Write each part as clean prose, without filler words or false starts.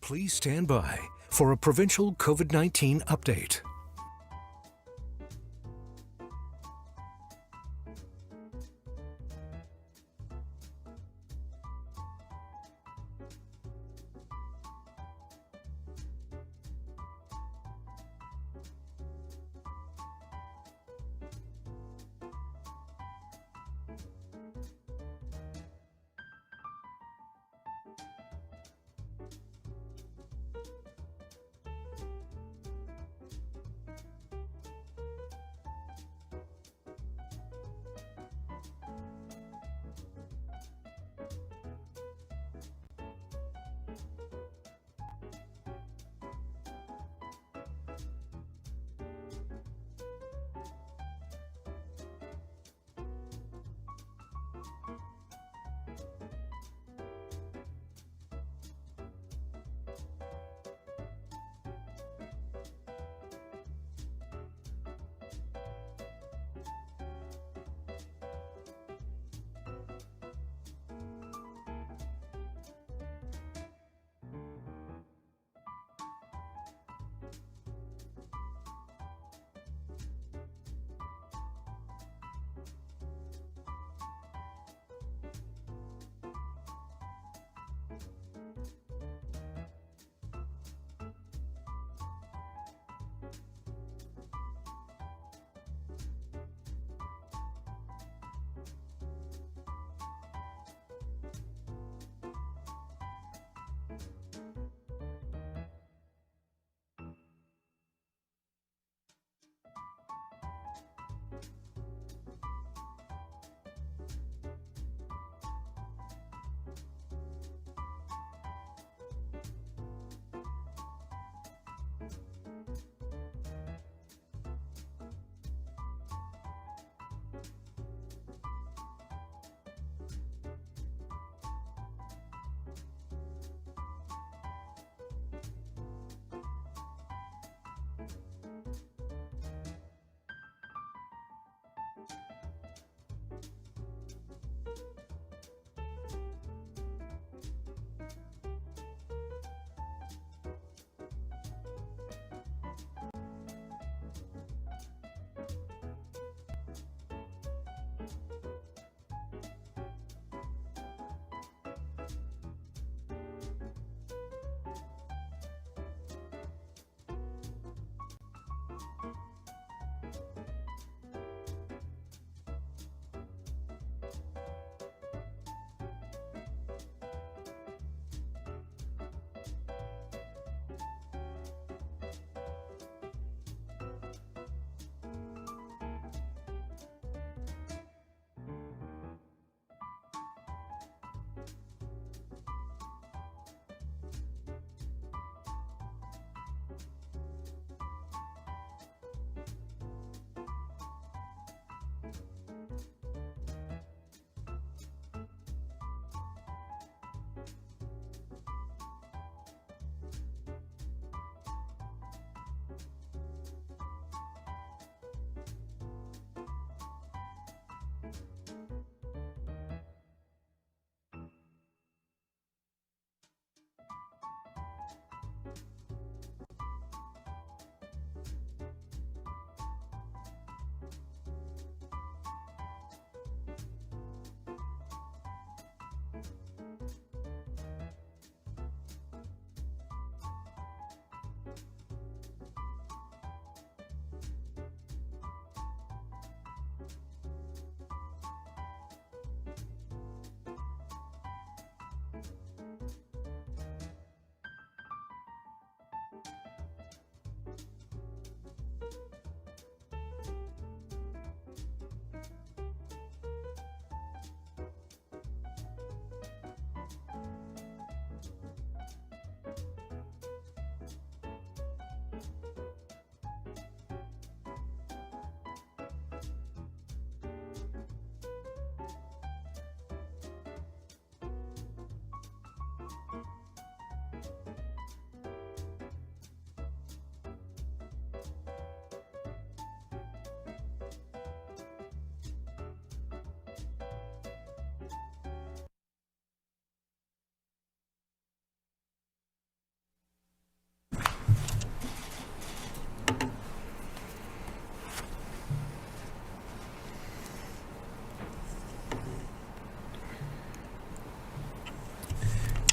Please stand by for a provincial COVID-19 update.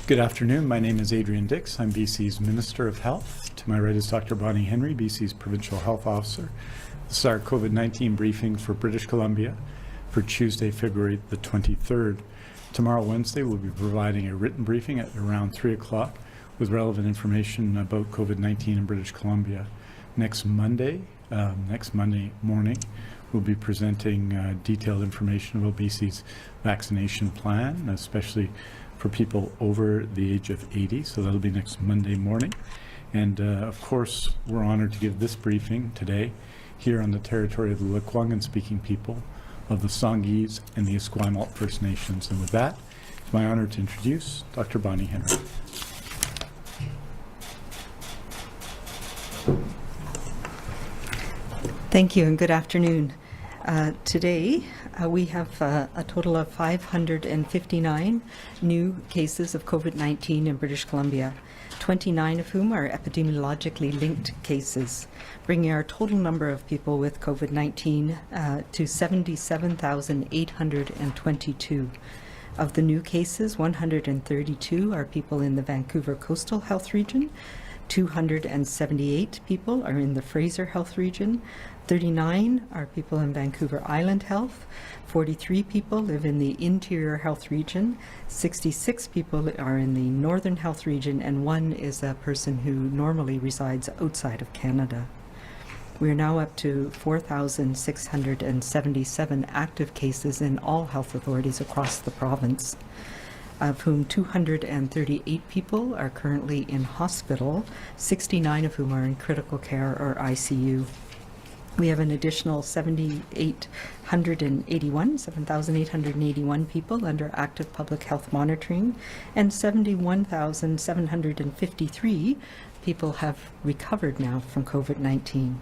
Good afternoon. My name is Adrian Dix. I'm BC's Minister of Health. To my right is Dr. Bonnie Henry, BC's Provincial Health Officer. This is our COVID-19 briefing for British Columbia for Tuesday, February the 23rd. Tomorrow, Wednesday, we'll be providing a written briefing at around 3 o'clock with relevant information about COVID-19 in British Columbia. Next Monday morning, we'll be presenting detailed information about BC's vaccination plan, especially for people over the age of 80, so that'll be next Monday morning. And of course, we're honored to give this briefing today here on the territory of the Lekwungen-speaking people of the Songhees and the Esquimalt First Nations. And with that, it's my honor to introduce Dr. Bonnie Henry. Thank you and good afternoon. Today we have a total of 559 new cases of COVID-19 in British Columbia, 29 of whom are epidemiologically linked cases, bringing our total number of people with COVID-19 to 77,822. Of the new cases, 132 are people in the Vancouver Coastal Health Region, 278 people are in the Fraser Health Region, 39 are people in Vancouver Island Health, 43 people live in the Interior Health Region, 66 people are in the Northern Health Region, and one is a person who normally resides outside of Canada. We are now up to 4,677 active cases in all health authorities across the province, of whom 238 people are currently in hospital, 69 of whom are in critical care or ICU. We have an additional 7,881 people under active public health monitoring, and 71,753 people have recovered now from COVID-19.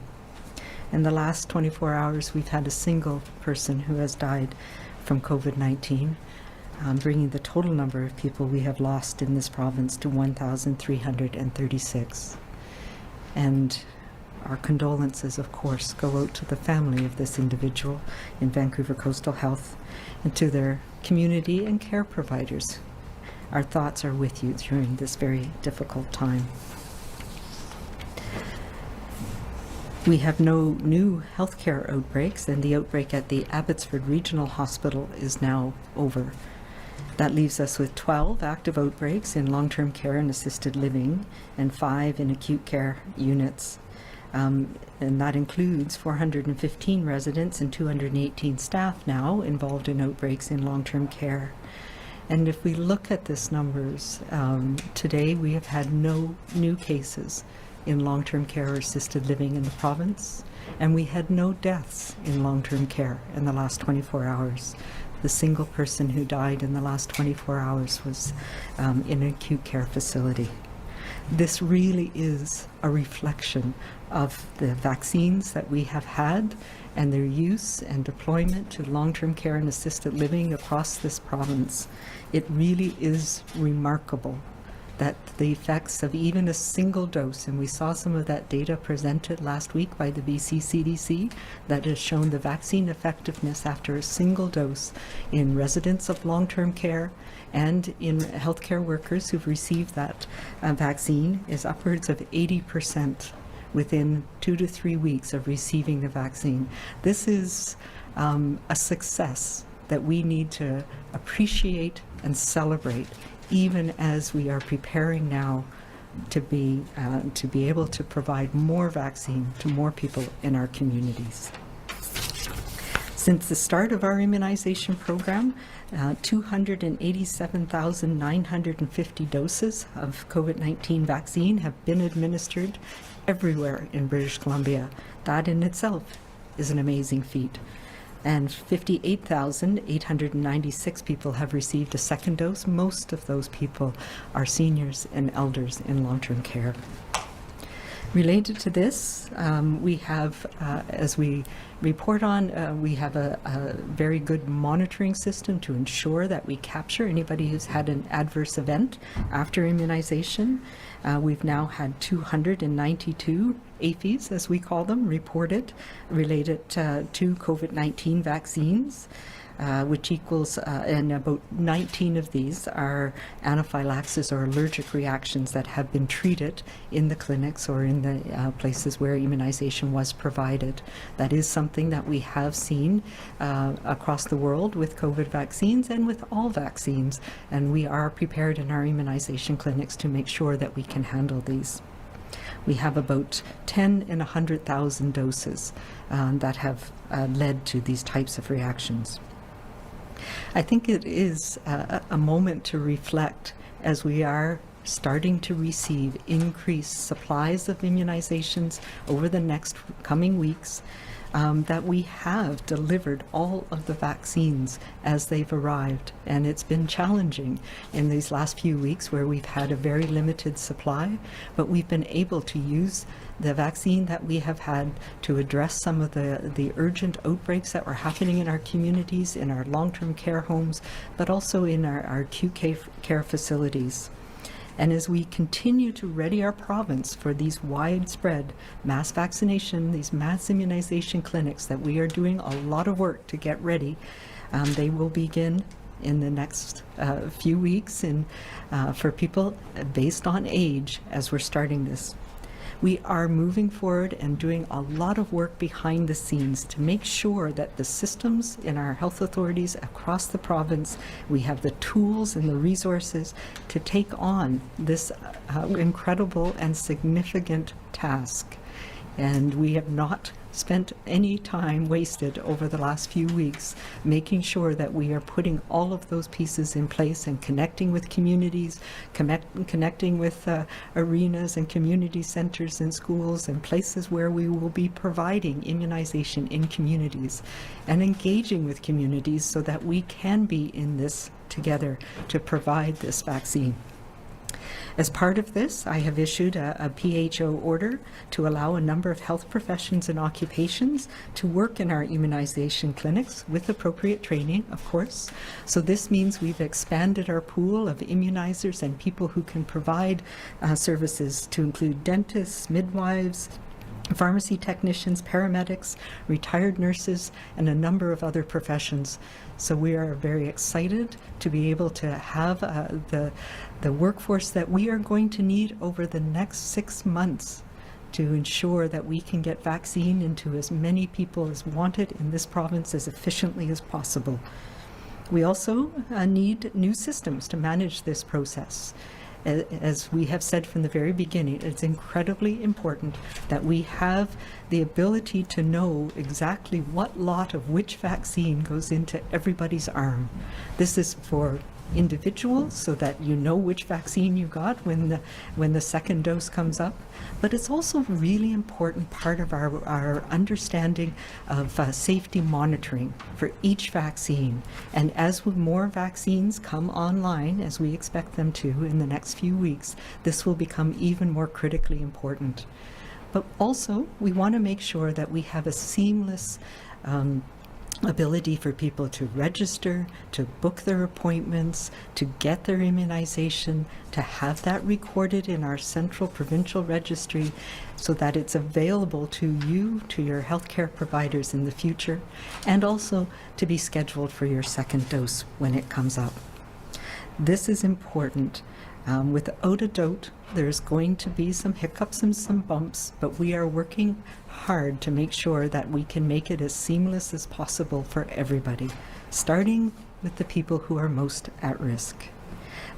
In the last 24 hours, we've had a single person who has died from COVID-19, bringing the total number of people we have lost in this province to 1,336. And our condolences, of course, go out to the family of this individual in Vancouver Coastal Health and to their community and care providers. Our thoughts are with you during this very difficult time. We have no new healthcare outbreaks, and the outbreak at the Abbotsford Regional Hospital is now over. That leaves us with 12 active outbreaks in long-term care and assisted living and 5 in acute care units. And that includes 415 residents and 218 staff now involved in outbreaks in long-term care. And if we look at these numbers, today we have had no new cases in long-term care or assisted living in the province, and we had no deaths in long-term care in the last 24 hours. The single person who died in the last 24 hours was in an acute care facility. This really is a reflection of the vaccines that we have had and their use and deployment to long-term care and assisted living across this province. It really is remarkable that the effects of even a single dose, and we saw some of that data presented last week by the BC CDC that has shown the vaccine effectiveness after a single dose in residents of long-term care and in healthcare workers who've received that vaccine is upwards of 80% within 2 to 3 weeks of receiving the vaccine. This is a success that we need to appreciate and celebrate, even as we are preparing now to be able to provide more vaccine to more people in our communities. Since the start of our immunization program, 287,950 doses of COVID-19 vaccine have been administered everywhere in British Columbia. That in itself is an amazing feat. And 58,896 people have received a second dose. Most of those people are seniors and elders in long-term care. Related to this, we have, as we report on, we have a very good monitoring system to ensure that we capture anybody who's had an adverse event after immunization. We've now had 292 APHEs, as we call them, reported related to COVID-19 vaccines. which equals, and about 19 of these are anaphylaxis or allergic reactions that have been treated in the clinics or in the places where immunization was provided. That is something that we have seen across the world with COVID vaccines and with all vaccines, and we are prepared in our immunization clinics to make sure that we can handle these. We have about 10 in 100,000 doses that have led to these types of reactions. I think it is a moment to reflect as we are starting to receive increased supplies of immunizations over the next coming weeks, that we have delivered all of the vaccines as they've arrived. And it's been challenging in these last few weeks where we've had a very limited supply, but we've been able to use the vaccine that we have had to address some of the urgent outbreaks that were happening in our communities, in our long-term care homes, but also in our acute care facilities. And as we continue to ready our province for these widespread mass vaccination, these mass immunization clinics that we are doing a lot of work to get ready, they will begin in the next few weeks and for people based on age as we're starting this. We are moving forward and doing a lot of work behind the scenes to make sure that the systems in our health authorities across the province, we have the tools and the resources to take on this incredible and significant task. And we have not spent any time wasted over the last few weeks making sure that we are putting all of those pieces in place and connecting with communities, connecting with arenas and community centers and schools and places where we will be providing immunization in communities and engaging with communities so that we can be in this together to provide this vaccine. As part of this, I have issued a PHO order to allow a number of health professions and occupations to work in our immunization clinics with appropriate training, of course. So this means we've expanded our pool of immunizers and people who can provide services to include dentists, midwives, pharmacy technicians, paramedics, retired nurses, and a number of other professions. So we are very excited to be able to have the workforce that we are going to need over the next 6 months to ensure that we can get vaccine into as many people as want it in this province as efficiently as possible. We also need new systems to manage this process. As we have said from the very beginning, it's incredibly important that we have the ability to know exactly what lot of which vaccine goes into everybody's arm. This is for individuals so that you know which vaccine you got when the second dose comes up, but it's also a really important part of our understanding of safety monitoring for each vaccine. And as more vaccines come online, as we expect them to in the next few weeks, this will become even more critically important. But also, we want to make sure that we have a seamless ability for people to register, to book their appointments, to get their immunization, to have that recorded in our central provincial registry so that it's available to you, to your healthcare providers in the future, and also to be scheduled for your second dose when it comes up. This is important. Without a doubt, there's going to be some hiccups and some bumps, but we are working hard to make sure that we can make it as seamless as possible for everybody, starting with the people who are most at risk.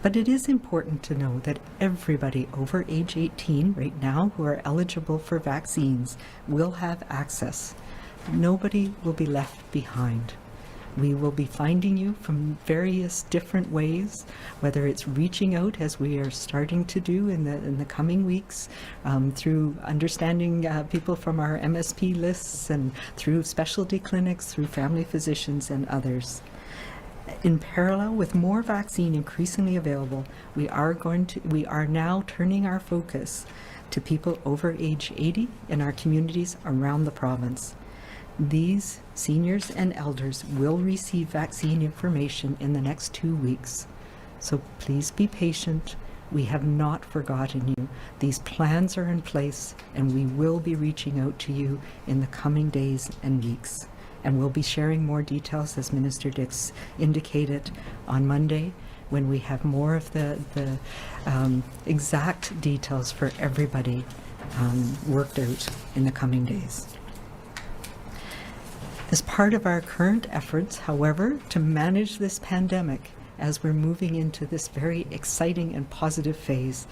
But it is important to know that everybody over age 18 right now who are eligible for vaccines will have access. Nobody will be left behind. We will be finding you from various different ways, whether it's reaching out as we are starting to do in the coming weeks, through understanding people from our MSP lists and through specialty clinics, through family physicians and others. In parallel with more vaccine increasingly available, we are now turning our focus to people over age 80 in our communities around the province. These seniors and elders will receive vaccine information in the next 2 weeks. So please be patient. We have not forgotten you. These plans are in place and we will be reaching out to you in the coming days and weeks. And we'll be sharing more details, as Minister Dix indicated, on Monday, when we have more of the exact details for everybody worked out in the coming days. As part of our current efforts, however, to manage this pandemic as we're moving into this very exciting and positive phase,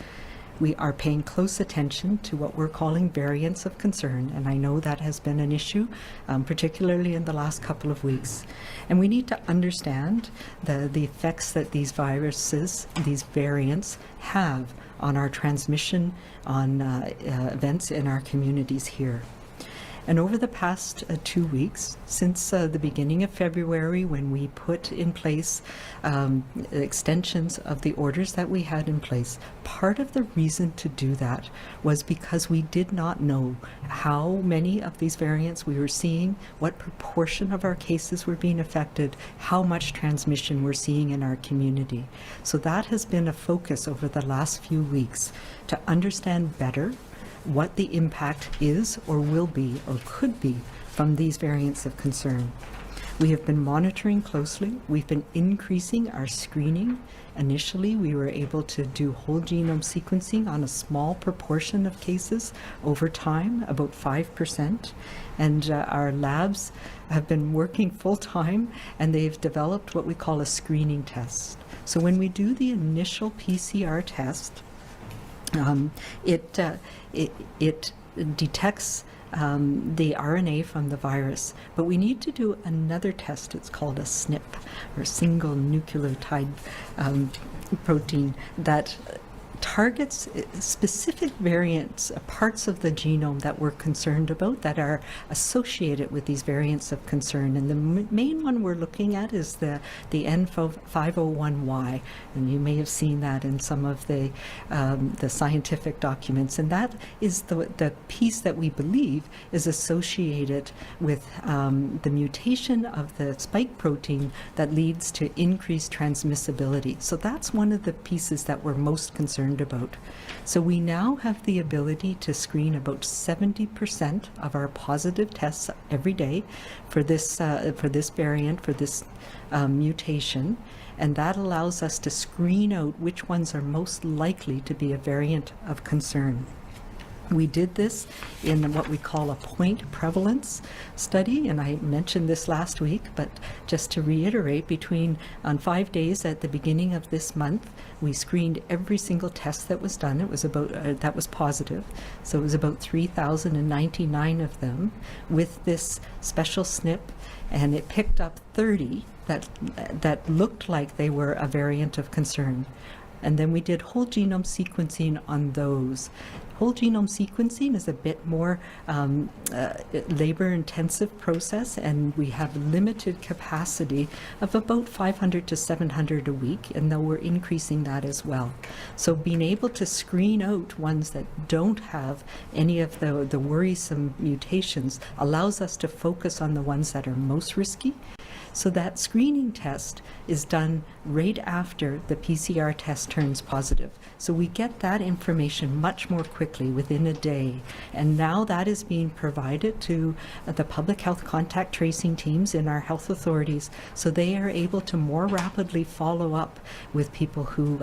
we are paying close attention to what we're calling variants of concern, and I know that has been an issue, particularly in the last couple of weeks. And we need to understand the effects that these viruses, these variants, have on our transmission, on events in our communities here. And over the past 2 weeks, since the beginning of February, when we put in place extensions of the orders that we had in place, part of the reason to do that was because we did not know how many of these variants we were seeing, what proportion of our cases were being affected, how much transmission we're seeing in our community. So that has been a focus over the last few weeks, to understand better what the impact is or will be or could be from these variants of concern. We have been monitoring closely. We've been increasing our screening. Initially, we were able to do whole genome sequencing on a small proportion of cases over time, about 5%. And our labs have been working full time, and they've developed what we call a screening test. So when we do the initial PCR test, it detects the RNA from the virus, but we need to do another test. It's called a SNP, or single nucleotide protein, that targets specific variants, parts of the genome that we're concerned about that are associated with these variants of concern. And the main one we're looking at is the N501Y, and you may have seen that in some of the scientific documents. And that is the piece that we believe is associated with the mutation of the spike protein that leads to increased transmissibility. So that's one of the pieces that we're most concerned about. So we now have the ability to screen about 70% of our positive tests every day for this variant, for this mutation, and that allows us to screen out which ones are most likely to be a variant of concern. We did this in what we call a point prevalence study, and I mentioned this last week, but just to reiterate, on 5 days at the beginning of this month, we screened every single test that was done. It was about that was positive, so it was about 3,099 of them with this special SNP, and it picked up 30 that looked like they were a variant of concern. And then we did whole genome sequencing on those. Whole genome sequencing is a bit more labor-intensive process, and we have limited capacity of about 500 to 700 a week, and though we're increasing that as well. So being able to screen out ones that don't have any of the worrisome mutations allows us to focus on the ones that are most risky. So that screening test is done right after the PCR test turns positive. So we get that information much more quickly, within a day. And now that is being provided to the public health contact tracing teams in our health authorities, so they are able to more rapidly follow up with people who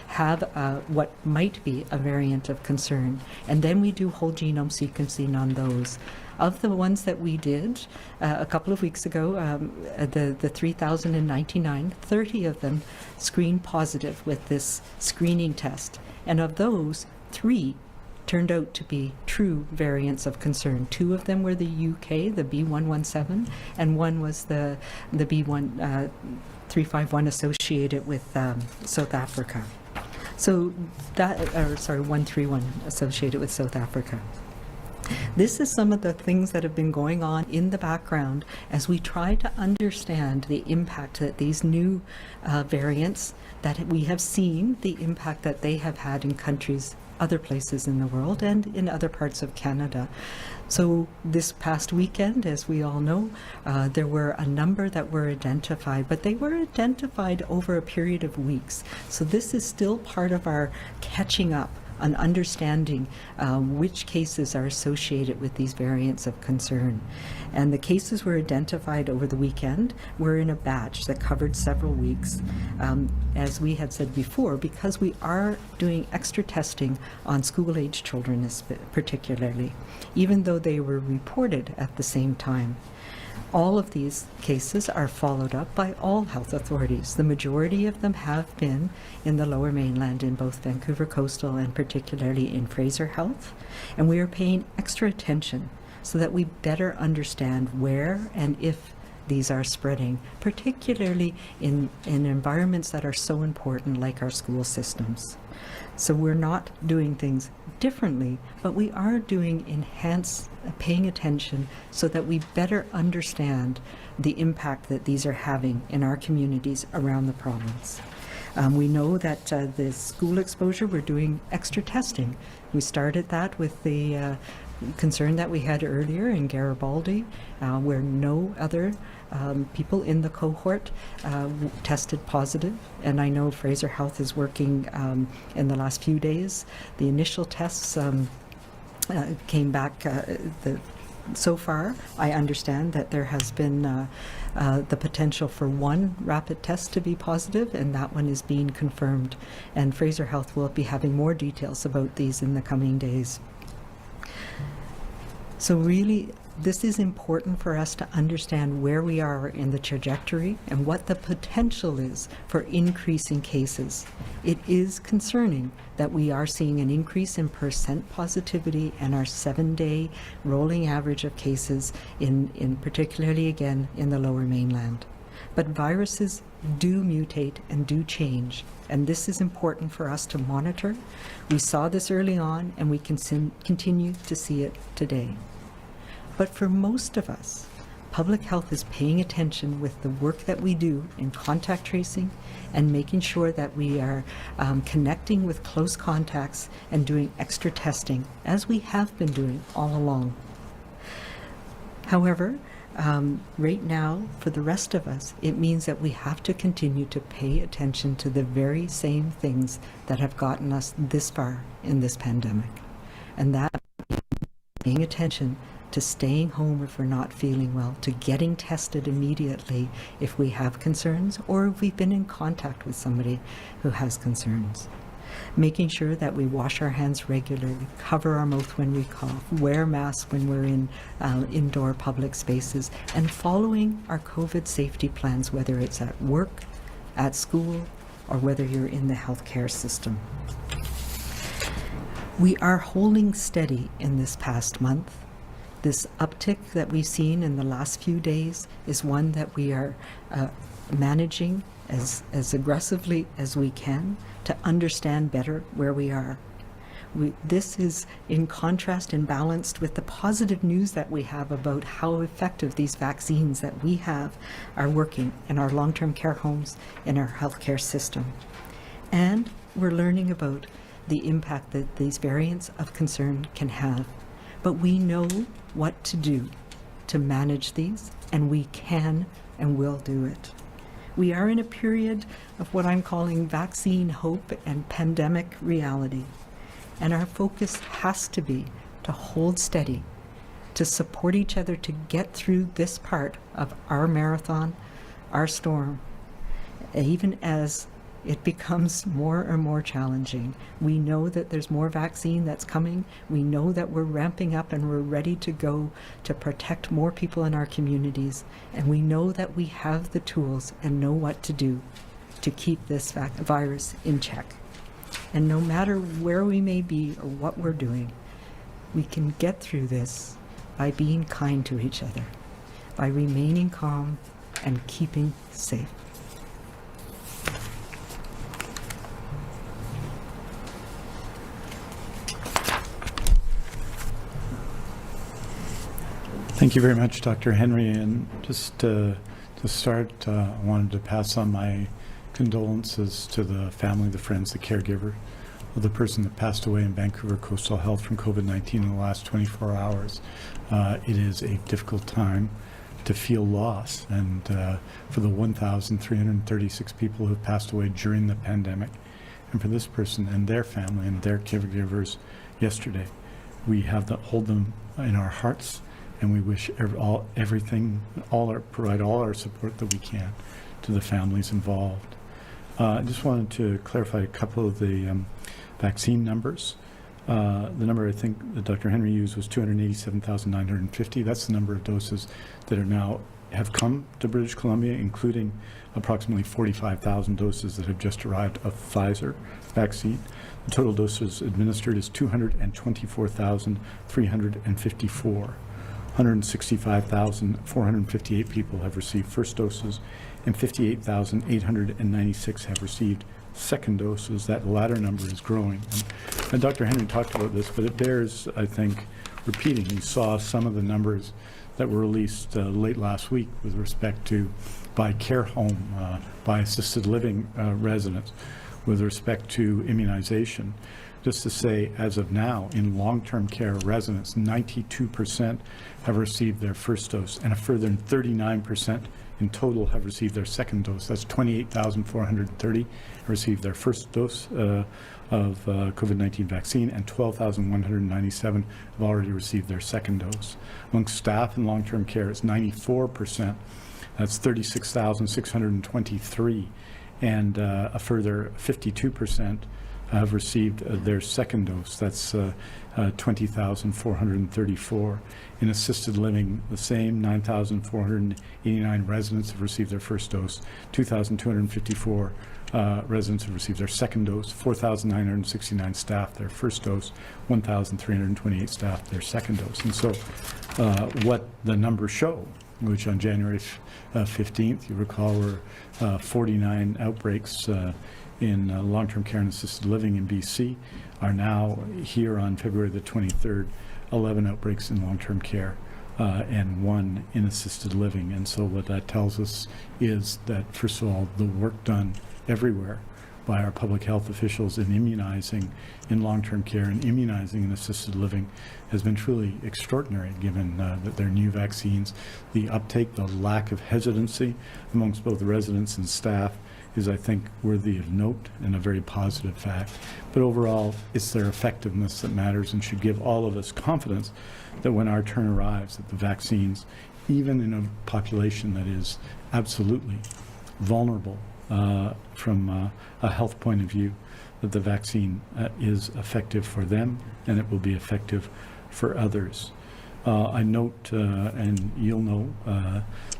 have what might be a variant of concern. And then we do whole genome sequencing on those. Of the ones that we did a couple of weeks ago, the 3,099, 30 of them screened positive with this screening test. And of those, 3 turned out to be true variants of concern. 2 of them were the UK, the B117, and 1 was the B1351 associated with South Africa. So that, 131 associated with South Africa. This is some of the things that have been going on in the background as we try to understand the impact that these new variants that we have seen, the impact that they have had in countries, other places in the world, and in other parts of Canada. So this past weekend, as we all know, there were a number that were identified, but they were identified over a period of weeks. So this is still part of our catching up on understanding which cases are associated with these variants of concern. And the cases were identified over the weekend were in a batch that covered several weeks. As we had said before, because we are doing extra testing on school-age children particularly, even though they were reported at the same time. All of these cases are followed up by all health authorities. The majority of them have been in the Lower Mainland, in both Vancouver Coastal and particularly in Fraser Health. And we are paying extra attention so that we better understand where and if these are spreading, particularly in environments that are so important like our school systems. So we're not doing things differently, but we are doing paying attention so that we better understand the impact that these are having in our communities around the province. We know that the school exposure, we're doing extra testing. We started that with the concern that we had earlier in Garibaldi, where no other people in the cohort tested positive. And I know Fraser Health is working in the last few days. The initial tests came back. So far, I understand that there has been the potential for one rapid test to be positive, and that one is being confirmed. And Fraser Health will be having more details about these in the coming days. So really, this is important for us to understand where we are in the trajectory and what the potential is for increasing cases. It is concerning that we are seeing an increase in percent positivity and our 7-day rolling average of cases in particularly again in the Lower Mainland. But viruses do mutate and do change, and this is important for us to monitor. We saw this early on, and we can continue to see it today. But for most of us, public health is paying attention with the work that we do in contact tracing and making sure that we are connecting with close contacts and doing extra testing, as we have been doing all along. However, right now, for the rest of us, it means that we have to continue to pay attention to the very same things that have gotten us this far in this pandemic. And that means paying attention to staying home if we're not feeling well, to getting tested immediately if we have concerns or if we've been in contact with somebody who has concerns. Making sure that we wash our hands regularly, cover our mouth when we cough, wear masks when we're in indoor public spaces, and following our COVID safety plans, whether it's at work, at school, or whether you're in the healthcare system. We are holding steady in this past month. This uptick that we've seen in the last few days is one that we are managing as aggressively as we can to understand better where we are. This is in contrast and balanced with the positive news that we have about how effective these vaccines that we have are working in our long-term care homes, in our healthcare system. And we're learning about the impact that these variants of concern can have. But we know what to do to manage these, and we can and will do it. We are in a period of what I'm calling vaccine hope and pandemic reality. And our focus has to be to hold steady, to support each other to get through this part of our marathon, our storm, even as it becomes more and more challenging. We know that there's more vaccine that's coming. We know that we're ramping up and we're ready to go to protect more people in our communities. And we know that we have the tools and know what to do to keep this virus in check. And no matter where we may be or what we're doing, we can get through this by being kind to each other, by remaining calm and keeping safe. Thank you very much, Dr. Henry. And just to start, I wanted to pass on my condolences to the family, the friends, the caregiver of the person that passed away in Vancouver Coastal Health from COVID-19 in the last 24 hours. It is a difficult time to feel loss, and for the 1,336 people who have passed away during the pandemic, and for this person and their family and their caregivers yesterday. We hold them in our hearts, and we wish provide all our support that we can to the families involved. I just wanted to clarify a couple of the vaccine numbers. The number I think that Dr. Henry used was 287,950. That's the number of doses that have come to British Columbia, including approximately 45,000 doses that have just arrived of Pfizer vaccine. The total doses administered is 224,354. 165,458 people have received first doses, and 58,896 have received second doses. That latter number is growing. And Dr. Henry talked about this, but it bears, I think, repeating. You saw some of the numbers that were released late last week with respect to by care home, by assisted living residents, with respect to immunization. Just to say, as of now, in long-term care residents, 92% have received their first dose, and a further 39% in total have received their second dose. That's 28,430 received their first dose of COVID-19 vaccine, and 12,197 have already received their second dose. Among staff in long-term care, it's 94%. That's 36,623, and a further 52% have received their second dose. That's 20,434. In assisted living, the same, 9,489 residents have received their first dose, 2,254 residents have received their second dose, 4,969 staff their first dose, 1,328 staff their second dose. And so what the numbers show, which on January 15th, you recall, were 49 outbreaks in long-term care and assisted living in BC, are now here on February the 23rd, 11 outbreaks in long-term care and 1 in assisted living. And so what that tells us is that, first of all, the work done everywhere by our public health officials in immunizing in long-term care and immunizing in assisted living has been truly extraordinary, given that they're new vaccines. The uptake, the lack of hesitancy amongst both residents and staff is, I think, worthy of note and a very positive fact. But overall, it's their effectiveness that matters and should give all of us confidence that when our turn arrives, that the vaccines, even in a population that is absolutely vulnerable from a health point of view, that the vaccine is effective for them, and it will be effective for others. I note, and you'll know,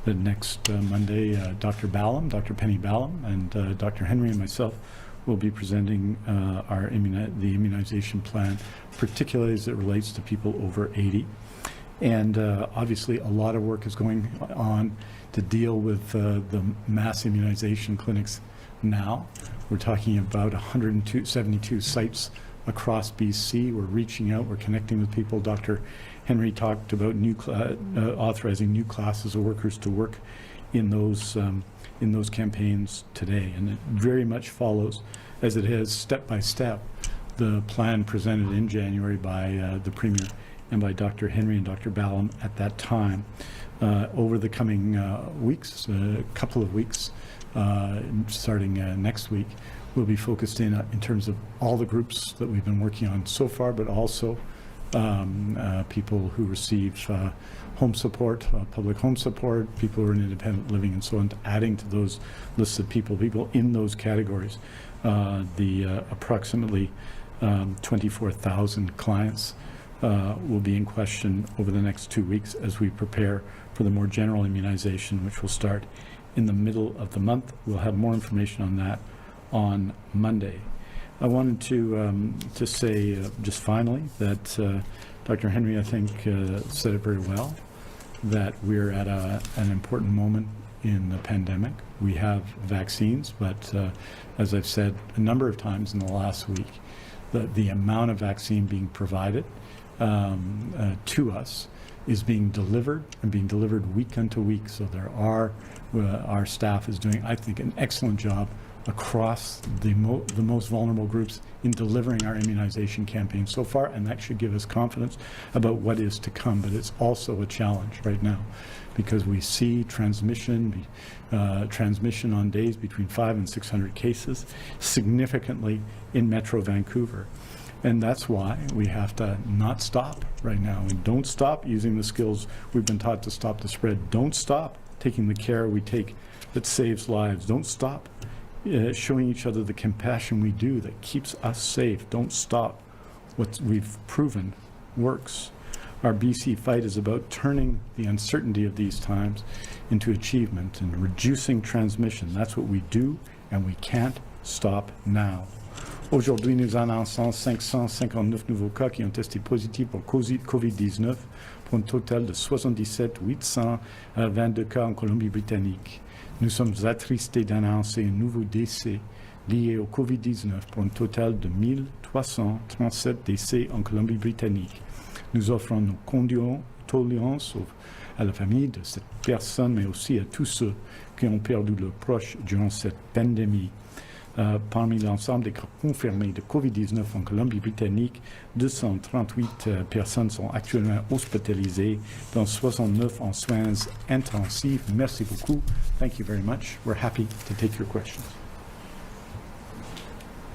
that next Monday, Dr. Penny Ballum, and Dr. Henry and myself will be presenting the immunization plan, particularly as it relates to people over 80. And obviously, a lot of work is going on to deal with the mass immunization clinics now. We're talking about 172 sites across BC. We're reaching out, we're connecting with people. Dr. Henry talked about authorizing new classes of workers to work in those campaigns today. And it very much follows, as it has step by step, the plan presented in January by the Premier and by Dr. Henry and Dr. Ballum at that time. Over the coming weeks, a couple of weeks, starting next week, we'll be focused in terms of all the groups that we've been working on so far, but also people who receive home support, public home support, people who are in independent living, and so on, adding to those lists of people in those categories. The approximately 24,000 clients will be in question over the next 2 weeks as we prepare for the more general immunization, which will start in the middle of the month. We'll have more information on that on Monday. I wanted to say just finally that Dr. Henry, I think, said it very well, that we're at an important moment in the pandemic. We have vaccines, but as I've said a number of times in the last week, the amount of vaccine being provided to us is being delivered, and being delivered week unto week. So our staff is doing, I think, an excellent job across the most vulnerable groups in delivering our immunization campaign so far, and that should give us confidence about what is to come. But it's also a challenge right now because we see transmission on days between 500 and 600 cases significantly in Metro Vancouver. And that's why we have to not stop right now. And don't stop using the skills we've been taught to stop the spread. Don't stop taking the care we take that saves lives. Don't stop showing each other the compassion we do that keeps us safe. Don't stop what we've proven works. Our BC fight is about turning the uncertainty of these times into achievement and reducing transmission. That's what we do, and we can't stop now. Aujourd'hui, nous annonçons 559 nouveaux cas qui ont testé positifs pour COVID-19 pour un total de 77 822 cas en Colombie-Britannique. Nous sommes attristés d'annoncer un nouveau décès lié au COVID-19 pour un total de 1337 décès en Colombie-Britannique. Nous offrons nos condoléances à la famille de cette personne, mais aussi à tous ceux qui ont perdu leurs proches durant cette pandémie. Parmi l'ensemble des cas confirmés de COVID-19 en Colombie-Britannique, 238 personnes sont actuellement hospitalisées, dont 69 en soins intensifs. Merci beaucoup. Thank you very much. We're happy to take your questions.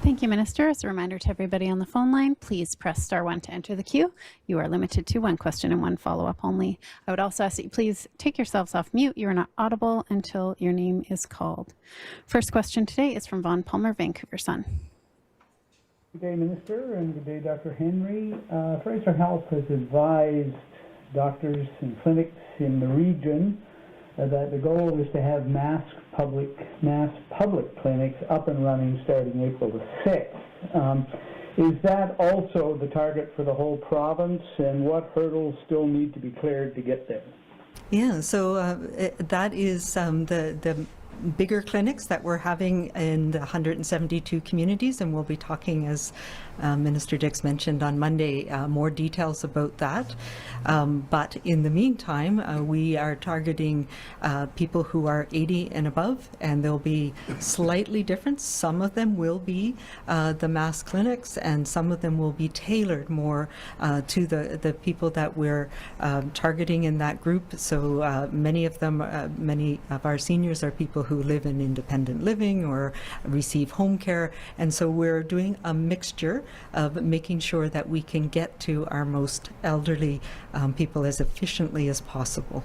Thank you, Minister. As a reminder to everybody on the phone line, please press *1 to enter the queue. You are limited to one question and one follow-up only. I would also ask that you please take yourselves off mute. You are not audible until your name is called. First question today is from Vaughn Palmer, Vancouver Sun. Good day, Minister, and good day, Dr. Henry. Fraser Health has advised doctors and clinics in the region that the goal is to have mass public clinics up and running starting April the 6th. Is that also the target for the whole province, and what hurdles still need to be cleared to get there? Yeah, so that is the bigger clinics that we're having in the 172 communities, and we'll be talking, as Minister Dix mentioned on Monday, more details about that. But in the meantime, we are targeting people who are 80 and above, and they'll be slightly different. Some of them will be the mass clinics, and some of them will be tailored more to the people that we're targeting in that group. So many of them, many of our seniors are people who live in independent living or receive home care, and so we're doing a mixture of making sure that we can get to our most elderly people as efficiently as possible.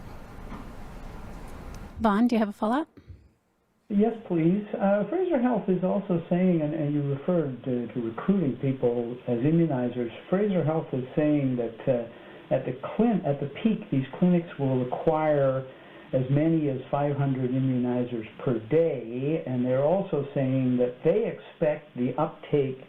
Vaughn, do you have a follow-up? Yes, please. Fraser Health is also saying, and you referred to recruiting people as immunizers. Fraser Health is saying that at the peak, these clinics will require as many as 500 immunizers per day, and they're also saying that they expect the uptake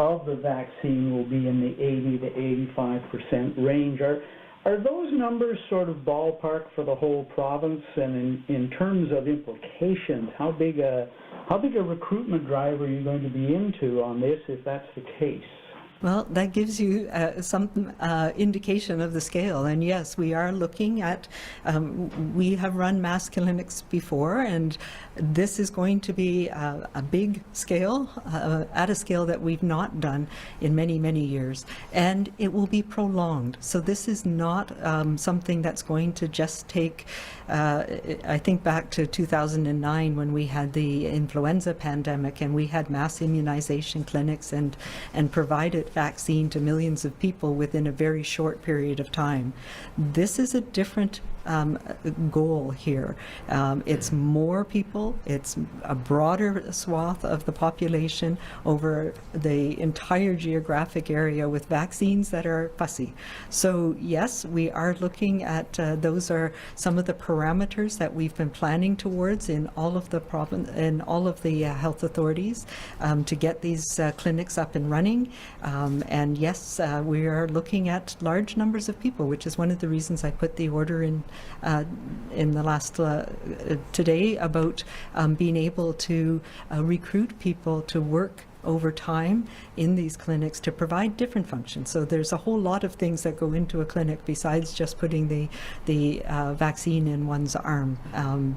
of the vaccine will be in the 80 to 85% range. Are those numbers sort of ballpark for the whole province? And in terms of implications, how big a recruitment drive are you going to be into on this if that's the case? Well, that gives you some indication of the scale. And yes, we are looking at, we have run mass clinics before, and this is going to be a big scale, at a scale that we've not done in many, many years. And it will be prolonged. So this is not something that's going to just take, I think back to 2009 when we had the influenza pandemic and we had mass immunization clinics and provided vaccine to millions of people within a very short period of time. This is a different goal here. It's more people, it's a broader swath of the population over the entire geographic area with vaccines that are fussy. So yes, we are looking at, those are some of the parameters that we've been planning towards in all of the health authorities to get these clinics up and running. And yes, we are looking at large numbers of people, which is one of the reasons I put the order in the last today about being able to recruit people to work over time in these clinics to provide different functions. So there's a whole lot of things that go into a clinic besides just putting the vaccine in one's arm.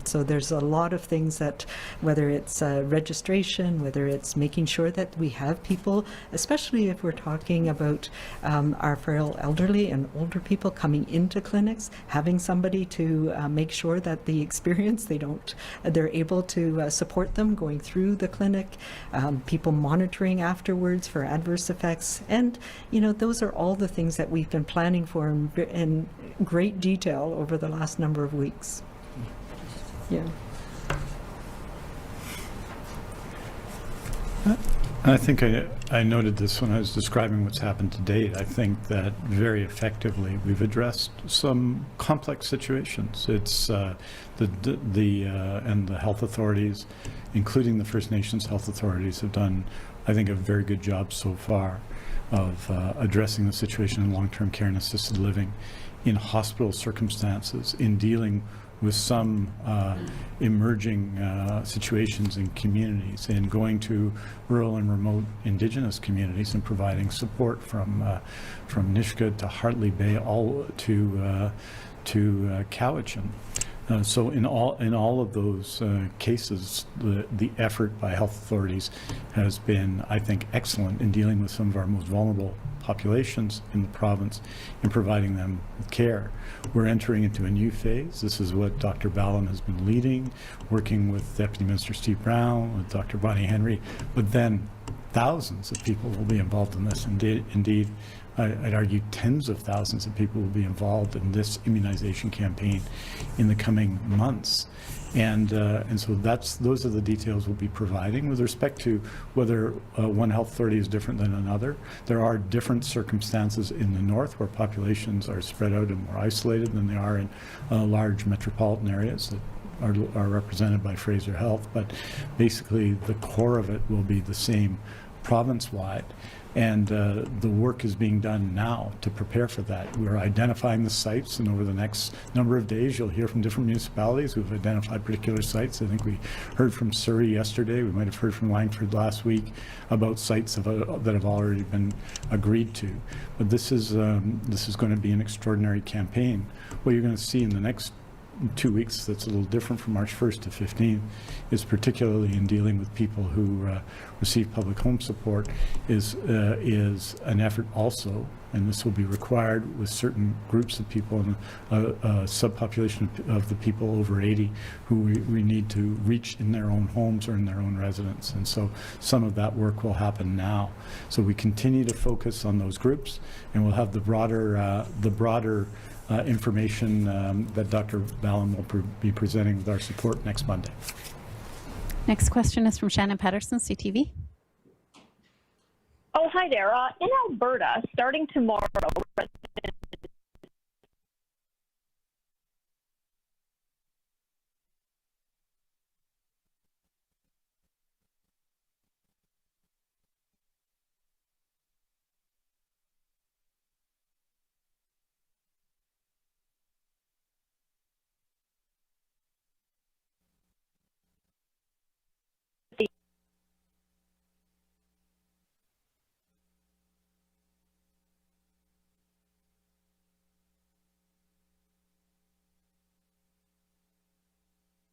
So there's a lot of things that, whether it's registration, whether it's making sure that we have people, especially if we're talking about our frail elderly and older people coming into clinics, having somebody to make sure that the experience, they're able to support them going through the clinic, people monitoring afterwards for adverse effects. And, those are all the things that we've been planning for in great detail over the last number of weeks. Yeah. I think I noted this when I was describing what's happened to date. I think that very effectively we've addressed some complex situations. It's and the health authorities, including the First Nations health authorities, have done, I think, a very good job so far of addressing the situation in long-term care and assisted living in hospital circumstances, in dealing with some emerging situations in communities, and going to rural and remote Indigenous communities and providing support from Nisga'a to Hartley Bay, all to Cowichan. So in all of those cases, the effort by health authorities has been, I think, excellent in dealing with some of our most vulnerable populations in the province and providing them with care. We're entering into a new phase. This is what Dr. Ballin has been leading, working with Deputy Minister Steve Brown, with Dr. Bonnie Henry, but then thousands of people will be involved in this. Indeed, I'd argue tens of thousands of people will be involved in this immunization campaign in the coming months. And so those are the details we'll be providing. With respect to whether one health authority is different than another, there are different circumstances in the north where populations are spread out and more isolated than they are in large metropolitan areas that are represented by Fraser Health. But basically the core of it will be the same province-wide. And the work is being done now to prepare for that. We're identifying the sites, and over the next number of days, you'll hear from different municipalities who've identified particular sites. I think we heard from Surrey yesterday. We might have heard from Langford last week about sites that have already been agreed to. But this is going to be an extraordinary campaign. What you're going to see in the next 2 weeks that's a little different from March 1st to 15th is, particularly in dealing with people who receive public home support, is an effort also, and this will be required with certain groups of people and a subpopulation of the people over 80 who we need to reach in their own homes or in their own residence. And so some of that work will happen now. So we continue to focus on those groups, and we'll have the broader information that Dr. Ballin will be presenting with our support next Monday. Next question is from Shannon Patterson, CTV. Oh, hi there. In Alberta, starting tomorrow,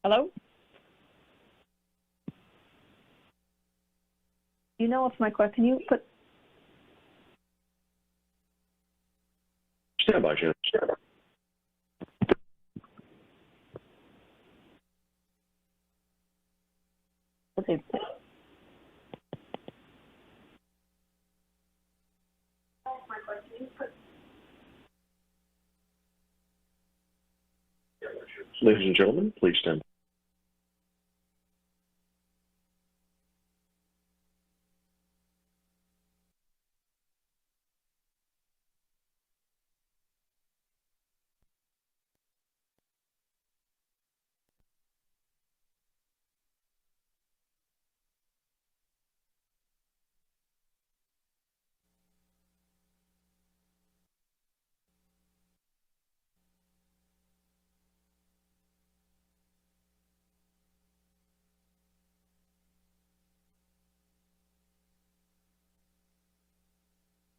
hello? You know, if my question, can you put? Stand by, Shannon. Okay. Ladies and gentlemen, please stand.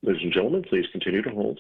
Ladies and gentlemen, please continue to hold.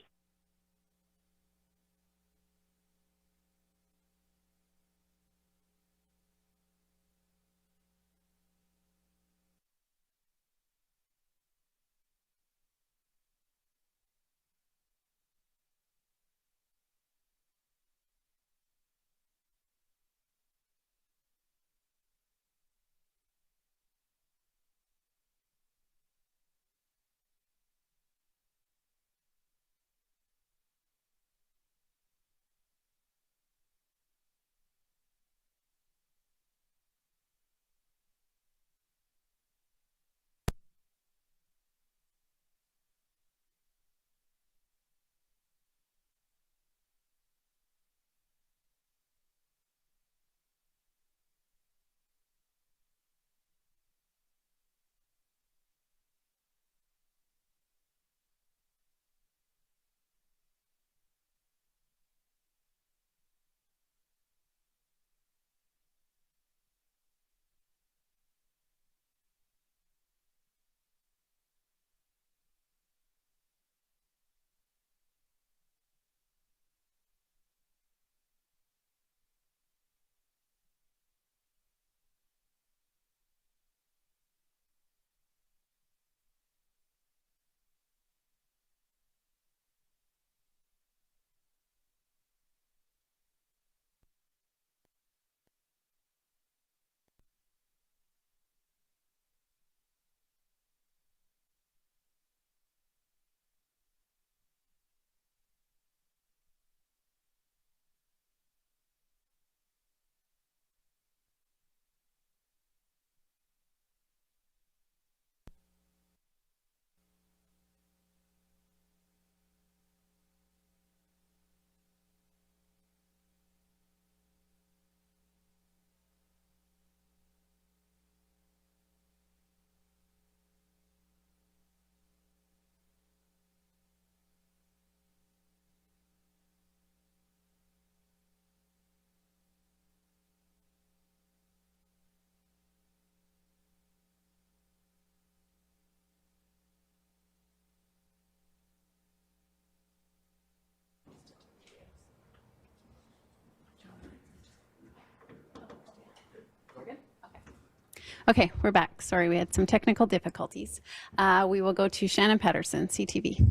Okay, we're back. Sorry, we had some technical difficulties. We will go to Shannon Patterson, CTV.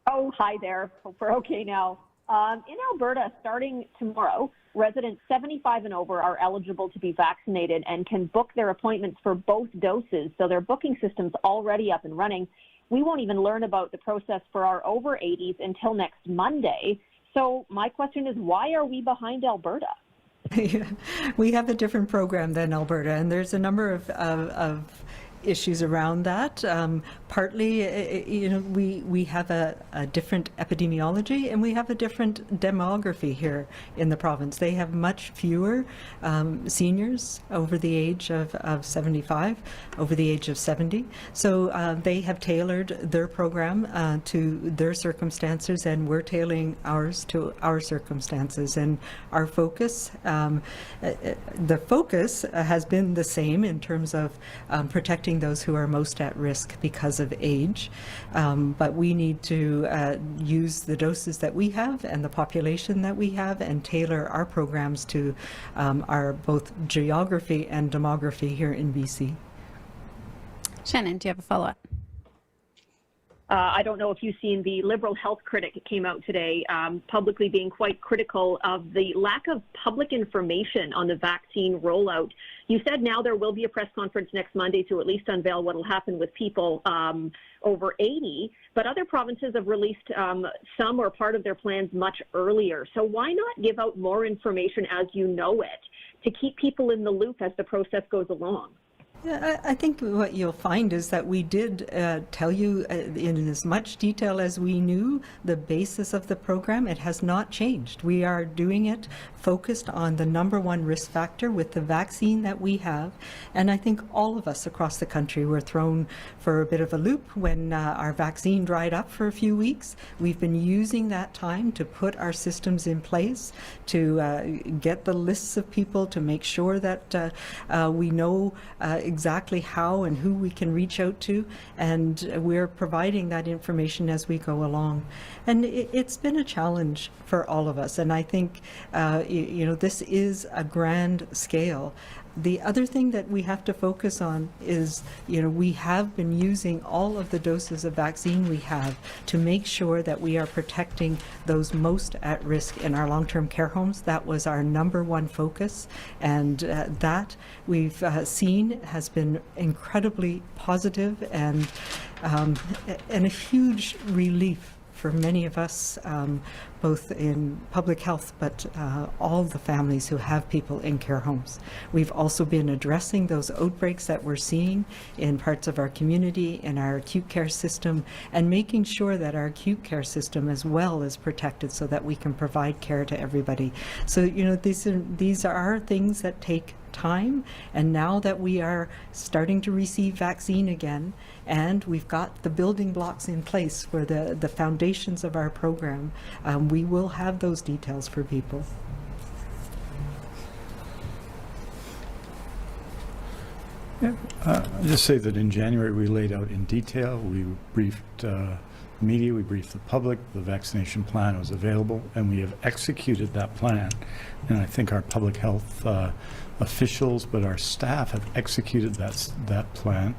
Oh, hi there. Hope we're okay now. In Alberta, starting tomorrow, residents 75 and over are eligible to be vaccinated and can book their appointments for both doses. So their booking system's already up and running. We won't even learn about the process for our over 80s until next Monday. So my question is, why are we behind Alberta? We have a different program than Alberta, and there's a number of issues around that. Partly, we have a different epidemiology and we have a different demography here in the province. They have much fewer seniors over the age of 75, over the age of 70. So they have tailored their program to their circumstances, and we're tailoring ours to our circumstances. And our focus, the focus has been the same in terms of protecting those who are most at risk because of age, but we need to use the doses that we have and the population that we have and tailor our programs to our both geography and demography here in BC. Shannon, do you have a follow-up? I don't know if you've seen the Liberal health critic came out today publicly being quite critical of the lack of public information on the vaccine rollout. You said now there will be a press conference next Monday to at least unveil what will happen with people over 80, but other provinces have released some or part of their plans much earlier. So why not give out more information as you know it to keep people in the loop as the process goes along? Yeah, I think what you'll find is that we did tell you in as much detail as we knew the basis of the program. It has not changed. We are doing it focused on the #1 risk factor with the vaccine that we have. And I think all of us across the country were thrown for a bit of a loop when our vaccine dried up for a few weeks. We've been using that time to put our systems in place, to get the lists of people, to make sure that we know exactly how and who we can reach out to, and we're providing that information as we go along. And it's been a challenge for all of us, and I think this is a grand scale. The other thing that we have to focus on is, we have been using all of the doses of vaccine we have to make sure that we are protecting those most at risk in our long-term care homes. That was our number one focus, and that we've seen has been incredibly positive and a huge relief for many of us, both in public health, but all the families who have people in care homes. We've also been addressing those outbreaks that we're seeing in parts of our community, in our acute care system, and making sure that our acute care system as well is protected so that we can provide care to everybody. So, these are things that take time, and now that we are starting to receive vaccine again, and we've got the building blocks in place for the foundations of our program, we will have those details for people. I'll just say that in January we laid out in detail, we briefed media, we briefed the public, the vaccination plan was available, and we have executed that plan. And I think our public health officials, but our staff have executed that plan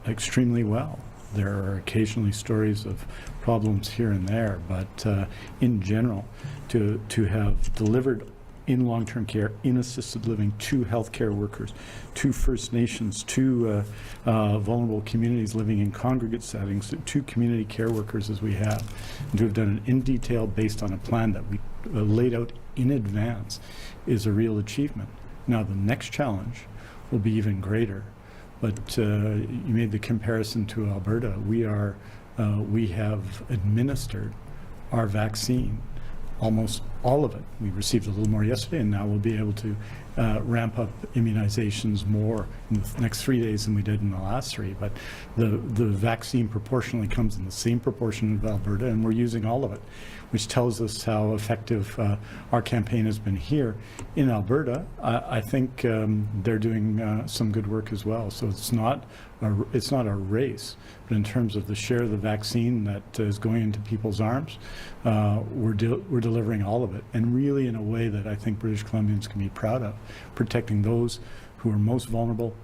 extremely well. There are occasionally stories of problems here and there, but in general, to have delivered in long-term care, in assisted living, to healthcare workers, to First Nations, to vulnerable communities living in congregate settings, to community care workers as we have, and to have done it in detail based on a plan that we laid out in advance is a real achievement. Now the next challenge will be even greater, but you made the comparison to Alberta. We have administered our vaccine, almost all of it. We received a little more yesterday, and now we'll be able to ramp up immunizations more in the next 3 days than we did in the last 3. But the vaccine proportionally comes in the same proportion of Alberta, and we're using all of it, which tells us how effective our campaign has been here. In Alberta, I think they're doing some good work as well. So it's not a race, but in terms of the share of the vaccine that is going into people's arms, we're delivering all of it, and really in a way that I think British Columbians can be proud of, protecting those who are most vulnerable,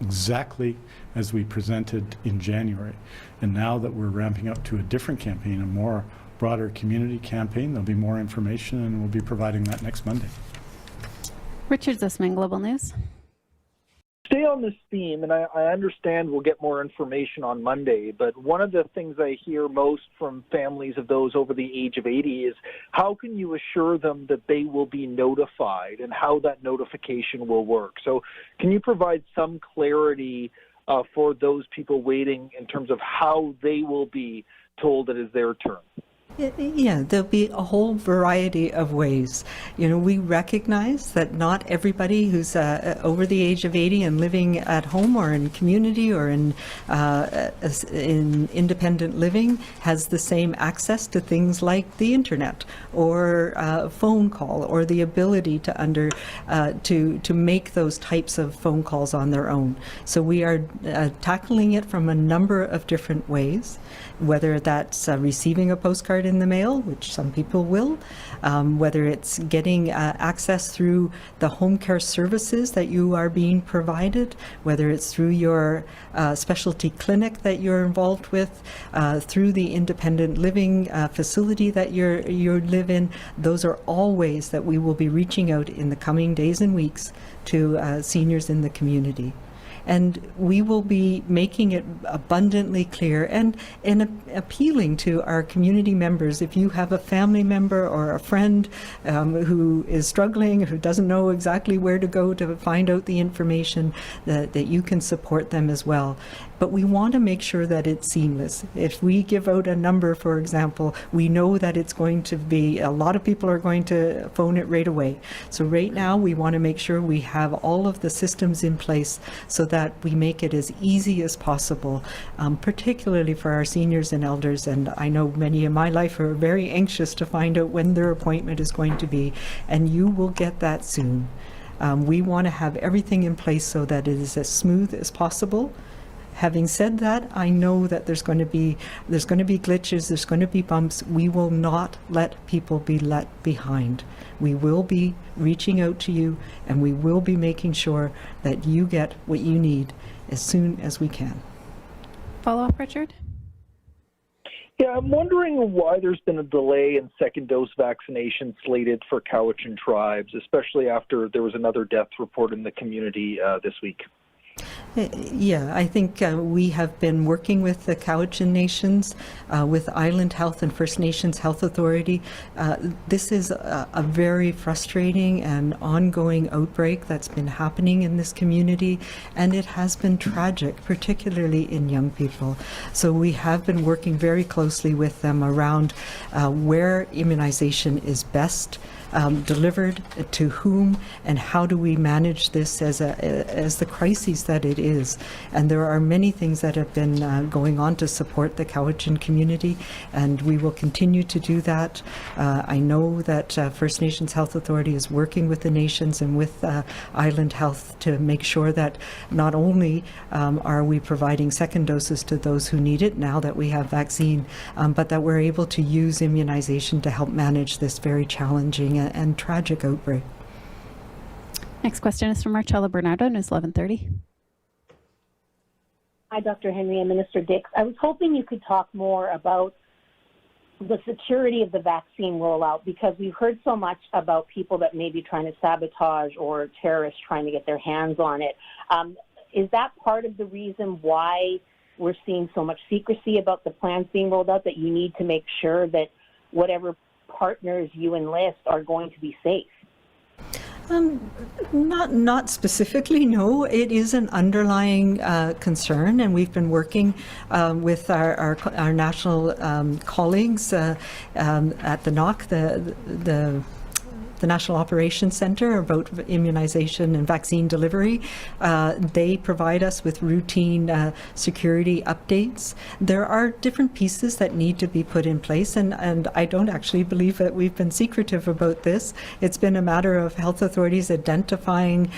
exactly as we presented in January. And now that we're ramping up to a different campaign, a more broader community campaign, there'll be more information, and we'll be providing that next Monday. Richard Zussman, Global News. Stay on this theme, and I understand we'll get more information on Monday, but one of the things I hear most from families of those over the age of 80 is how can you assure them that they will be notified and how that notification will work? So can you provide some clarity for those people waiting in terms of how they will be told it is their turn? Yeah, there'll be a whole variety of ways. We recognize that not everybody who's over the age of 80 and living at home or in community or in independent living has the same access to things like the internet or phone call or the ability to make those types of phone calls on their own. So we are tackling it from a number of different ways, whether that's receiving a postcard in the mail, which some people will, whether it's getting access through the home care services that you are being provided, whether it's through your specialty clinic that you're involved with, through the independent living facility that you live in. Those are all ways that we will be reaching out in the coming days and weeks to seniors in the community. And we will be making it abundantly clear and appealing to our community members. If you have a family member or a friend who is struggling, who doesn't know exactly where to go to find out the information, that you can support them as well. But we want to make sure that it's seamless. If we give out a number, for example, we know that it's going to be, a lot of people are going to phone it right away. So right now we want to make sure we have all of the systems in place so that we make it as easy as possible, particularly for our seniors and elders. And I know many in my life are very anxious to find out when their appointment is going to be, and you will get that soon. We want to have everything in place so that it is as smooth as possible. Having said that, I know that there's going to be glitches, there's going to be bumps. We will not let people be let behind. We will be reaching out to you, and we will be making sure that you get what you need as soon as we can. Follow up, Richard? Yeah, I'm wondering why there's been a delay in second dose vaccination slated for Cowichan tribes, especially after there was another death report in the community this week. Yeah, I think we have been working with the Cowichan Nations, with Island Health and First Nations Health Authority. This is a very frustrating and ongoing outbreak that's been happening in this community, and it has been tragic, particularly in young people. So we have been working very closely with them around where immunization is best delivered, to whom, and how do we manage this as the crises that it is. And there are many things that have been going on to support the Cowichan community, and we will continue to do that. I know that First Nations Health Authority is working with the nations and with Island Health to make sure that not only are we providing second doses to those who need it now that we have vaccine, but that we're able to use immunization to help manage this very challenging and tragic outbreak. Next question is from Marcella Bernardo, News 1130. Hi, Dr. Henry and Minister Dix. I was hoping you could talk more about the security of the vaccine rollout, because we've heard so much about people that may be trying to sabotage or terrorists trying to get their hands on it. Is that part of the reason why we're seeing so much secrecy about the plans being rolled out, that you need to make sure that whatever partners you enlist are going to be safe? Not specifically, no. It is an underlying concern, and we've been working with our national colleagues at the NOC, the National Operations Center, about immunization and vaccine delivery. They provide us with routine security updates. There are different pieces that need to be put in place, and I don't actually believe that we've been secretive about this. It's been a matter of health authorities identifying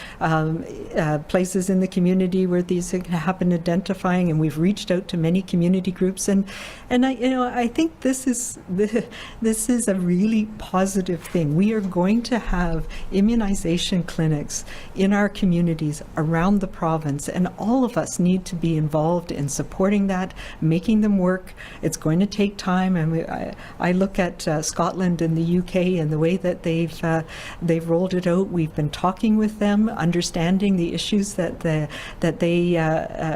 places in the community where these can happen, identifying, and we've reached out to many community groups, and I think this is a really positive thing. We are going to have immunization clinics in our communities around the province, and all of us need to be involved in supporting that, making them work. It's going to take time, and I look at Scotland and the UK and the way that they've rolled it out. We've been talking with them, understanding the issues that they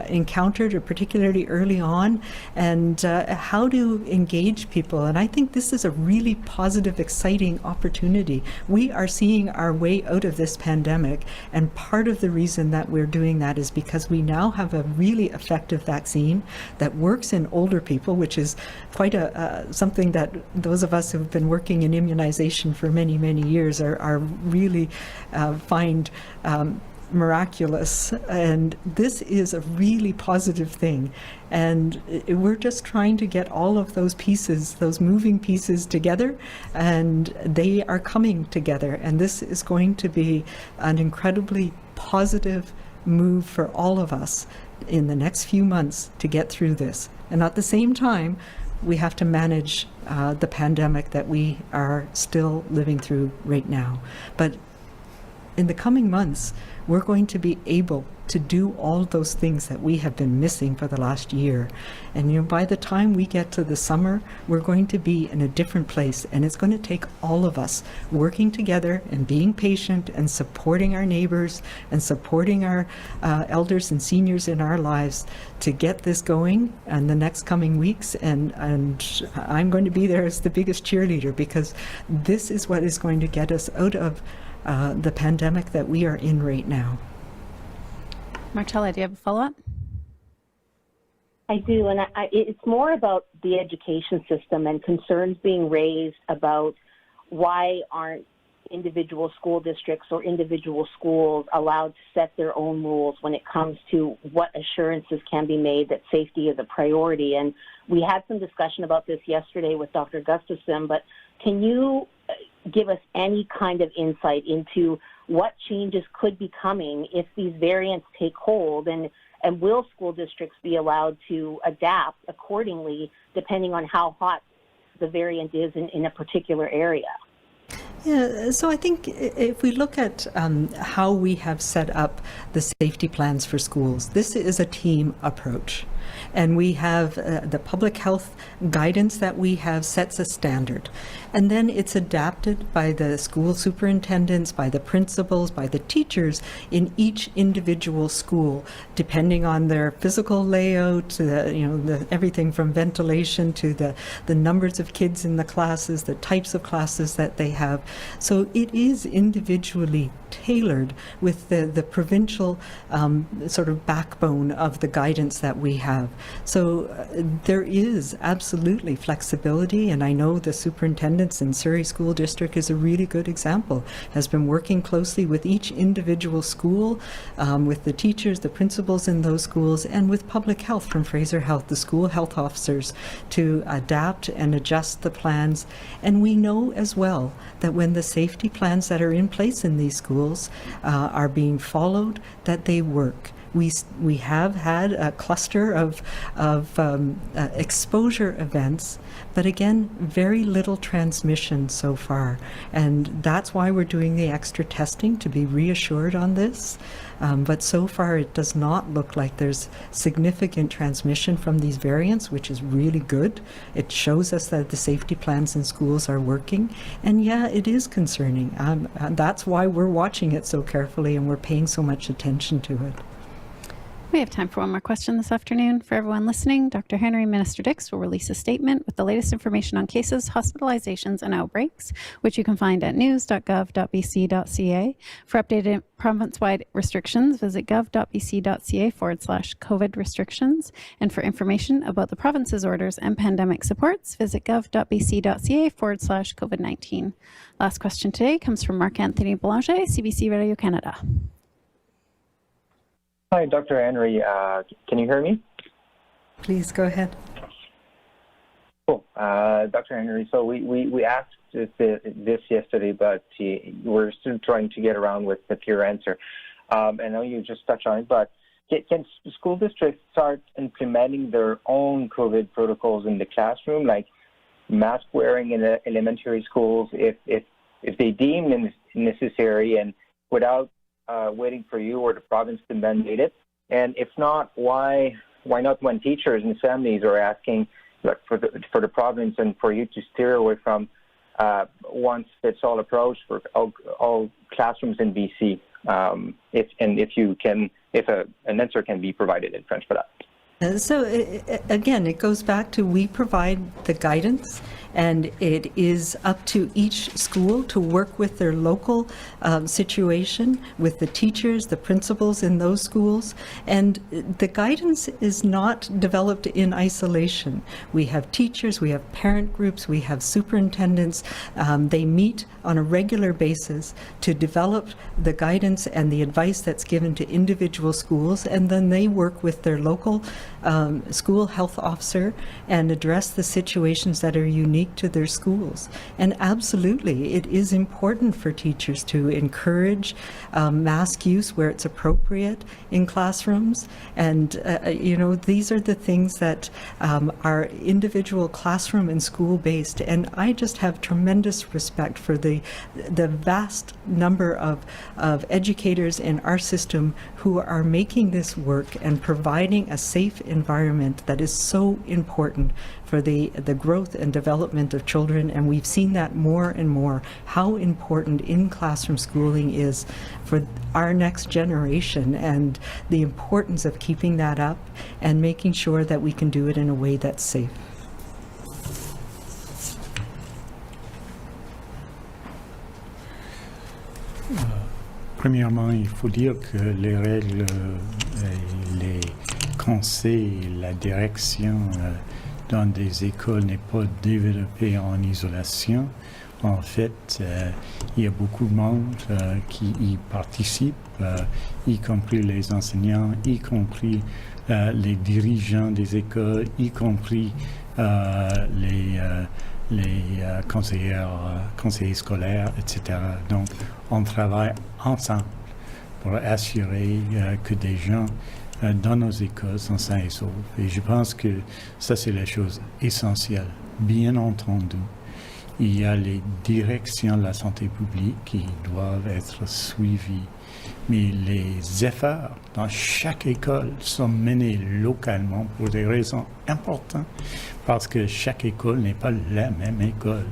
encountered, or particularly early on, and how to engage people. And I think this is a really positive, exciting opportunity. We are seeing our way out of this pandemic, and part of the reason that we're doing that is because we now have a really effective vaccine that works in older people, which is quite something that those of us who've been working in immunization for many, many years are really find miraculous. And this is a really positive thing, and we're just trying to get all of those pieces, those moving pieces, together, and they are coming together, and this is going to be an incredibly positive move for all of us in the next few months to get through this. And at the same time, we have to manage the pandemic that we are still living through right now. But in the coming months, we're going to be able to do all those things that we have been missing for the last year. And by the time we get to the summer, we're going to be in a different place, and it's going to take all of us working together and being patient and supporting our neighbors and supporting our elders and seniors in our lives to get this going in the next coming weeks. And I'm going to be there as the biggest cheerleader, because this is what is going to get us out of the pandemic that we are in right now. Marcella, do you have a follow-up? I do, and it's more about the education system and concerns being raised about why aren't individual school districts or individual schools allowed to set their own rules when it comes to what assurances can be made that safety is a priority. And we had some discussion about this yesterday with Dr. Gustafson, but can you give us any kind of insight into what changes could be coming if these variants take hold, and will school districts be allowed to adapt accordingly depending on how hot the variant is in a particular area? Yeah, so I think if we look at how we have set up the safety plans for schools, this is a team approach. And we have the public health guidance that we have sets a standard. And then it's adapted by the school superintendents, by the principals, by the teachers in each individual school, depending on their physical layout, everything from ventilation to the numbers of kids in the classes, the types of classes that they have. So it is individually tailored with the provincial sort of backbone of the guidance that we have. So there is absolutely flexibility, and I know the superintendents in Surrey School District is a really good example, has been working closely with each individual school, with the teachers, the principals in those schools, and with public health from Fraser Health, the school health officers, to adapt and adjust the plans. And we know as well that when the safety plans that are in place in these schools are being followed, that they work. We have had a cluster of exposure events, but again, very little transmission so far. And that's why we're doing the extra testing, to be reassured on this. But so far, it does not look like there's significant transmission from these variants, which is really good. It shows us that the safety plans in schools are working. And yeah, it is concerning. That's why we're watching it so carefully and we're paying so much attention to it. We have time for one more question this afternoon. For everyone listening, Dr. Henry, Minister Dix will release a statement with the latest information on cases, hospitalizations, and outbreaks, which you can find at news.gov.bc.ca. For updated province-wide restrictions, visit gov.bc.ca/COVID restrictions. And for information about the province's orders and pandemic supports, visit gov.bc.ca/COVID-19. Last question today comes from Marc-Anthony Boulanger, CBC Radio Canada. Hi, Dr. Henry. Can you hear me? Please go ahead. Cool. Dr. Henry, so we asked this yesterday, but we're still trying to get around with the clear answer. I know you just touched on it, but can school districts start implementing their own COVID protocols in the classroom, like mask wearing in the elementary schools, if they deem necessary, and without waiting for you or the province to mandate it? And if not, why not when teachers and families are asking for the province and for you to steer away from one-fits-all approach for all classrooms in BC? If an answer can be provided in French for that. So again, it goes back to we provide the guidance, and it is up to each school to work with their local situation, with the teachers, the principals in those schools. And the guidance is not developed in isolation. We have teachers, we have parent groups, we have superintendents. They meet on a regular basis to develop the guidance and the advice that's given to individual schools, and then they work with their local school health officer and address the situations that are unique to their schools. And absolutely, it is important for teachers to encourage mask use where it's appropriate in classrooms. And, these are the things that are individual classroom and school-based. And I just have tremendous respect for the vast number of educators in our system who are making this work and providing a safe environment that is so important for the growth and development of children. And we've seen that more and more, how important in-classroom schooling is for our next generation, and the importance of keeping that up and making sure that we can do it in a way that's safe. Premièrement, il faut dire que les règles, les conseils, la direction dans des écoles n'est pas développée en isolation. En fait, il y a beaucoup de monde qui y participe, y compris les enseignants, y compris les dirigeants des écoles, y compris conseillers scolaires, etc. Donc, on travaille ensemble pour assurer que des gens dans nos écoles sont sains et saufs. Et je pense que ça, c'est la chose essentielle. Bien entendu, il y a les directions de la santé publique qui doivent être suivies. Mais les efforts dans chaque école sont menés localement pour des raisons importantes, parce que chaque école n'est pas la même école.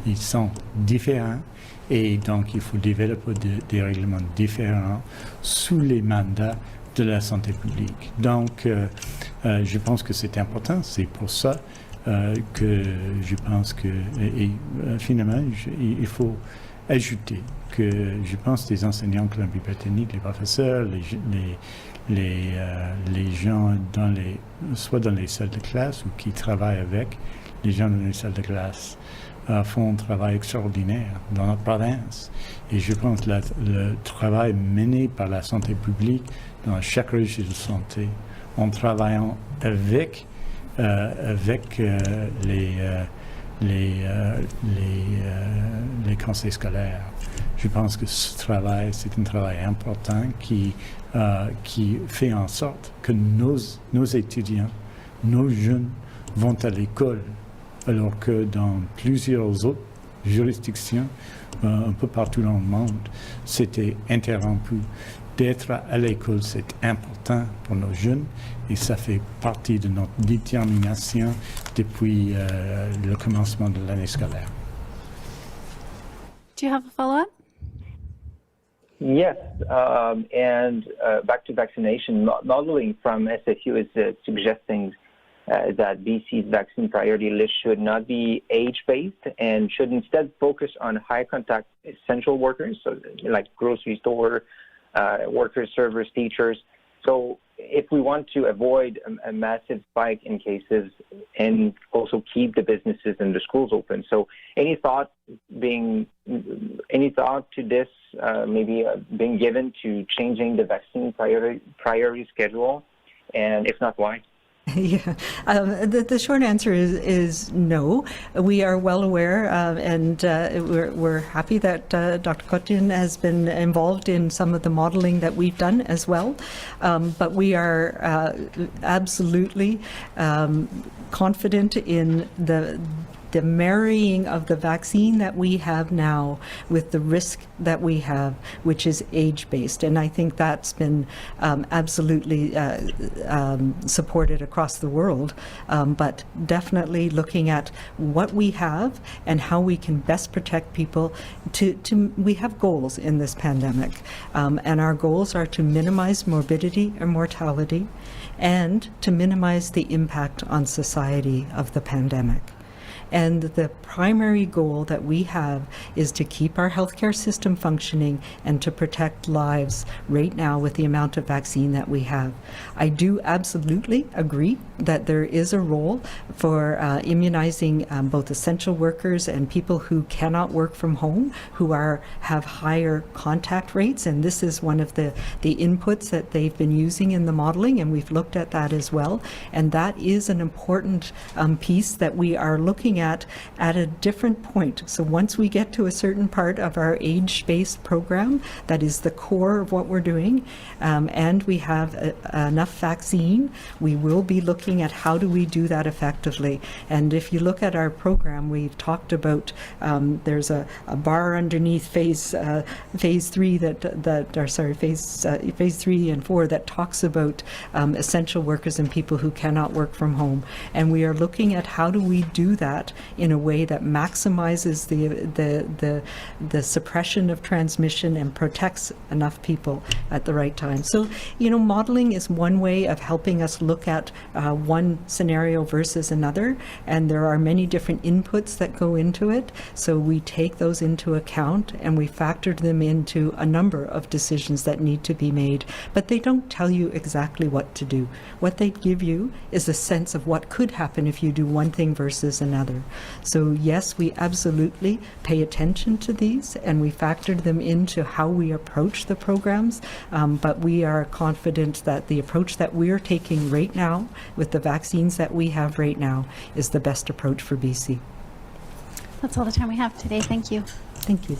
Ils sont différents et donc il faut développer des règlements différents sous les mandats de la santé publique. Donc, je pense que c'est important. C'est pour ça que je pense que, finalement, il faut ajouter que je pense que les enseignants Colombie-Britannique, les professeurs, les gens soit dans les salles de classe ou qui travaillent avec les gens dans les salles de classe font un travail extraordinaire dans notre province. Et je pense que le travail mené par la santé publique dans chaque registre de santé, en travaillant avec les conseils scolaires. Je pense que ce travail, c'est un travail important qui fait en sorte que nos étudiants, nos jeunes vont à l'école, alors que dans plusieurs autres juridictions, un peu partout dans le monde, c'était interrompu. D'être à l'école, c'est important pour nos jeunes et ça fait partie de notre détermination depuis le commencement de l'année scolaire. Do you have a follow-up? Yes, and back to vaccination, modeling from SFU is suggesting that BC's vaccine priority list should not be age-based and should instead focus on high-contact essential workers, so like grocery store workers, servers, teachers. So if we want to avoid a massive spike in cases and also keep the businesses and the schools open. So any thought to this maybe being given to changing the vaccine priority schedule? And if not, why? Yeah, the short answer is no. We are well aware, and we're happy that Dr. Cotin has been involved in some of the modeling that we've done as well. But we are absolutely confident in the marrying of the vaccine that we have now with the risk that we have, which is age-based. And I think that's been absolutely supported across the world. But definitely looking at what we have and how we can best protect people. We have goals in this pandemic, and our goals are to minimize morbidity and mortality and to minimize the impact on society of the pandemic. And the primary goal that we have is to keep our healthcare system functioning and to protect lives right now with the amount of vaccine that we have. I do absolutely agree that there is a role for immunizing both essential workers and people who cannot work from home, who have higher contact rates. And this is one of the inputs that they've been using in the modeling, and we've looked at that as well. And that is an important piece that we are looking at a different point. So once we get to a certain part of our age-based program, that is the core of what we're doing, and we have enough vaccine, we will be looking at how do we do that effectively. And if you look at our program, we've talked about there's a bar underneath phase 3 phase 3 and 4 that talks about essential workers and people who cannot work from home. And we are looking at how do we do that in a way that maximizes the suppression of transmission and protects enough people at the right time. So, modeling is one way of helping us look at one scenario versus another, and there are many different inputs that go into it. So we take those into account and we factor them into a number of decisions that need to be made, but they don't tell you exactly what to do. What they give you is a sense of what could happen if you do one thing versus another. So yes, we absolutely pay attention to these and we factored them into how we approach the programs, but we are confident that the approach that we're taking right now with the vaccines that we have right now is the best approach for BC. That's all the time we have today. Thank you. Thank you.